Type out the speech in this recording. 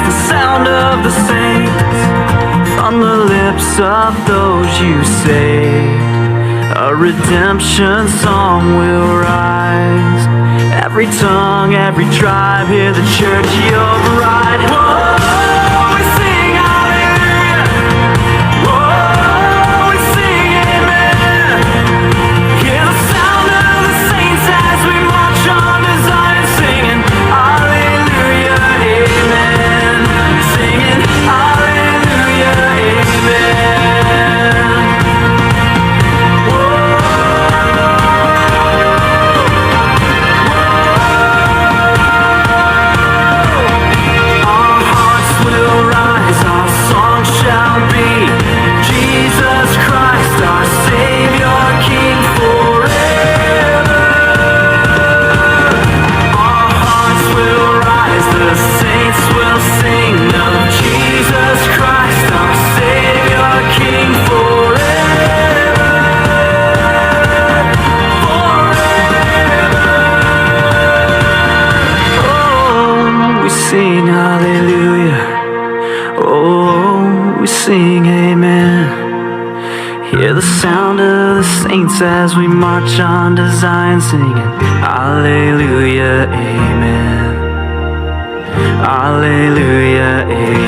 the sound of the saints from the lips of those you saved. A redemption song will rise. Every tongue, every tribe, hear the church, your bride. Whoa, we sing hallelujah. Whoa, we sing amen. Hear the sound of the saints as we march on to Zion, singing hallelujah, amen. Singing hallelujah, amen. Our hearts will rise, our song shall be Jesus Christ, our Savior, King forever. Our hearts will rise, the saints will sing of Jesus Christ, our Savior, King forever. Oh, we sing hallelujah. Oh, we sing amen. Hear the sound of the saints as we march on to Zion, singing hallelujah, amen. Hallelujah, amen.